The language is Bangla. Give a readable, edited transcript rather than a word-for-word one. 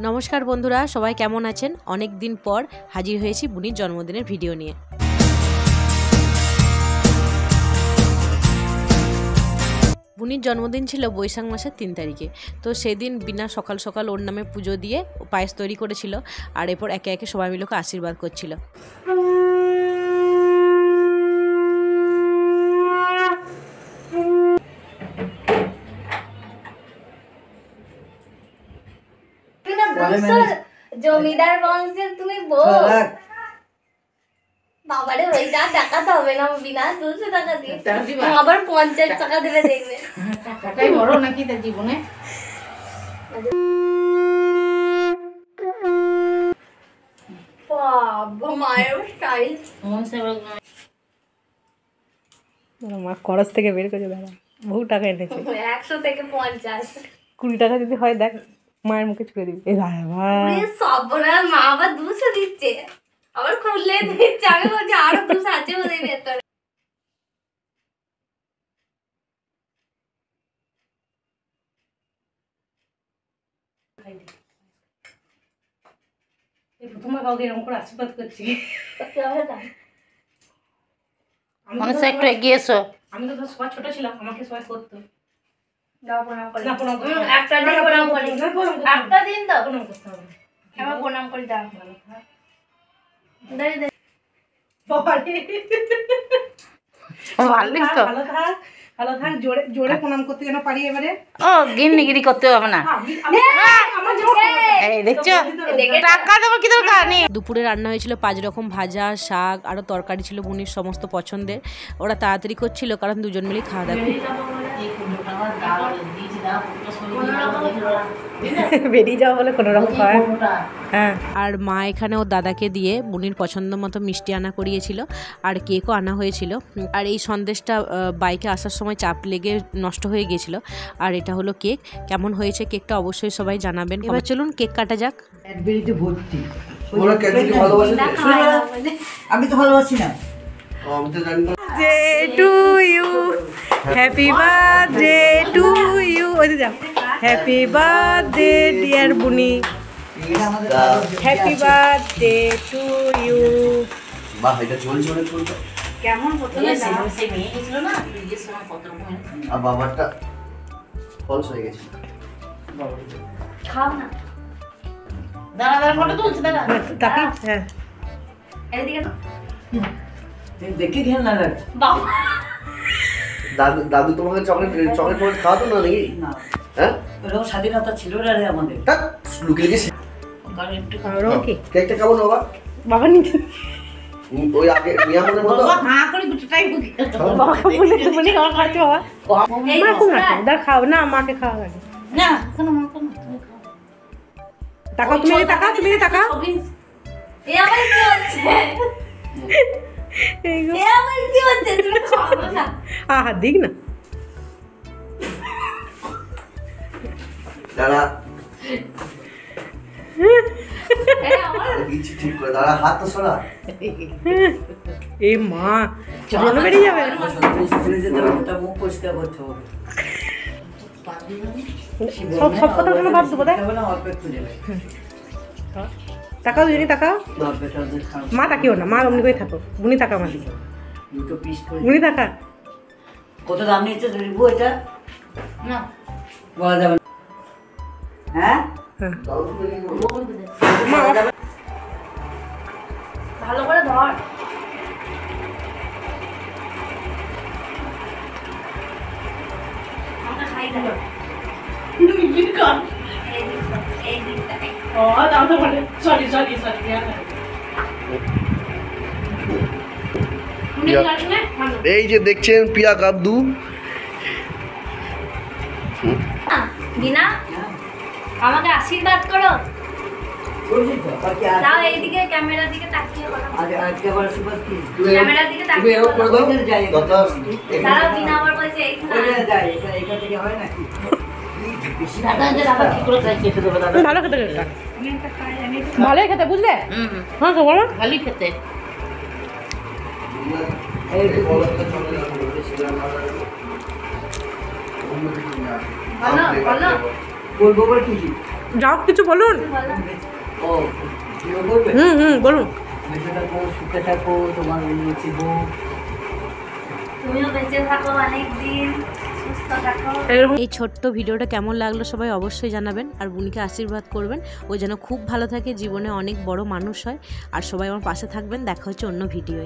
নমস্কার বন্ধুরা, সবাই কেমন আছেন? অনেক দিন পর হাজির হয়েছি বুনির জন্মদিনের ভিডিও নিয়ে। বুনির জন্মদিন ছিল বৈশাখ মাসের 3 তারিখে। তো সেদিন বিনা সকাল সকাল ওর নামে পুজো দিয়ে পায়েস তৈরি করেছিল, আর এরপর একে একে সবাই মিলে ওকে আশীর্বাদ করছিল। জমিদার বংশের তুমি বউ বাবারে, ওইটা টাকাতে হবে না, বিনা 200 টাকা দিয়ে আবার 50 টাকা দেবে, দেখবে টাকাটাই বড় নাকি তার জীবনে। বাবা মায়ের স্টাইল মা খরচ থেকে বের করে দাঁড়া, বহু টাকা এনেছে। 100 থেকে 50 20 টাকা যদি হয় দেখ, মায়ের মুখে ছুঁড়ে দিবি। এই সবরা মা আবার 200 দিচ্ছে, আবার খুললে দিচ্ছে। আমি বলছি আরো 200 আছে ওদের ভেতরে। প্রথমবার কাউকে এরকম করে আশীর্বাদ করছি। মানুষ একটু এগিয়ে এসো। আমি তো সবাই ছোট ছিলাম, আমাকে সবাই করতো। একটা দিন প্রণাম করি, একটা দিন দাও, প্রণাম করতে হবে। আমার প্রণাম করি দাও। ভালো থাক, জোরে জোরে প্রণাম করতে যেন পারি এবারে। ও গিন্নিগিরি করতে হবে না। এই দেখছো, টাকা দেবো কি দরকার নেই। দুপুরে রান্না হয়েছিল 5 রকম ভাজা, শাক, আরও তরকারি ছিল বুনির সমস্ত পছন্দের। ওরা তাড়াতাড়ি করছিল কারণ দুজন মিলেই খাওয়া দাওয়া বেরিয়ে যাওয়া বলে কোনো রকম খাওয়া। হ্যাঁ, আর মা এখানে ওর দাদাকে দিয়ে বুনির পছন্দ মতো মিষ্টি আনা করিয়েছিল, আর কেকও আনা হয়েছিল। আর এই সন্দেশটা বাইকে আসার সময় চাপ লেগে নষ্ট হয়ে গিয়েছিল। আর এটা হলো কেক। কেমন হয়েছে কেকটা অবশ্যই সবাই জানাবেন। এবার চলুন কেক কাটা যাক। আমি তো ভালোবাসি না। To you, happy birthday to you. ওই যে যাও, happy birthday dear Buni, happy birthday to you. বাহ, এটা চলছে অনেক চলছে। কেমন হতো সেই মেয়ে গেছিল না বিয়ের সময় কত রকম। আর বাবারটা ফলস হয়ে গেছে। খাও না, দাঁড়া দাঁড়া ফটো তুলছে, দাঁড়া তাকি। হ্যাঁ, এদিকে দেখে খেয়াল না রাখ। বাবা দাদু দাদু তোমাকে চকলেট চকলেট ফকলেট খাওয়াতো না নাকি? হ্যাঁ, ওরকম স্বাধীনতা ছিল না রে আমাদের। লুকিয়ে গেছে। কেকটা কেমন বাবা? বাবা নিচে ওই আগে নিয়ামনের মতো। হাঁ করে দুটোটাই বুঝি। বুনি খাওয়া খাচ্ছে বাবা। মা খুব হাঁটে, দাঁড়া খাও না, মাকে খাওয়া লাগে না কোনো মা কোনো তাকাও, তুমি তাকাও, তুমি তাকাও। এ আমার কি হচ্ছে, এ আমার কি হচ্ছে, তুমি খাও না। আহা দিক না, দাঁড়া আমার দিচ্ছি ঠিক করে। দাঁড়া, হাত তো সরা। এ মা জল বেরিয়ে যাবে। স্কুলে যেতে হবে, ওটা মুখ পরিষ্কার করতে হবে। সব সব কথা শোনো, ভাব দেবো। দেখ না, অল্প একটু দেবে। তাকাও, দুজনই তাকাও। অল্প একটু খাও। মা তাকিও না, মা অমনি করে থাকো। বুনি তাকা আমার দিকে, দুটো পিস করে। বুনি তাকা। কত দাম নিয়েছে রিবু এটা? না বলা যাবে না। হ্যাঁ, মা ভালো করে ধর। আমাকে খাই দাও। এই দিকটা ও দাও তো বলে, সরি সরি সরি। এই যে দেখছেন পিয়া কাবদু। বিনা আমাকে আশীর্বাদ করো। বলছি তো, বাকি আর দাও, এইদিকে ক্যামেরার দিকে তাকিয়ে কথা বলো। আজকে আবার সুবাদ কি? ক্যামেরার দিকে তুমি তাকিয়ে এরকম করে কথা দাও। ওইখানে যাই। কথা দাঁড়াও, বিনা আবার বলছে এইখানে। ওইখানে যাই, এখান থেকে হয় নাকি? দাদা যে দাদা কি করে তাই খেতে দেবে দাদা। ভালো খেতে কেকটা, ভালোই খেতে, বুঝলে? হ্যাঁ তো বলো, ভালোই খেতে। ভালো ভালো বলবো বলে কি? যাও কিছু বলুন। ও কেউ করবে বলুন। বেঁচে থাকো সুখে থাকো তোমার উন্নতি হোক। তুমিও বেঁচে থাকো অনেক দিন, সুস্থ থাকো। এই ছোট্ট ভিডিওটা কেমন লাগলো সবাই অবশ্যই জানাবেন, আর বুনিকে আশীর্বাদ করবেন ও যেন খুব ভালো থাকে, জীবনে অনেক বড় মানুষ হয়, আর সবাই আমার পাশে থাকবেন। দেখা হচ্ছে অন্য ভিডিও।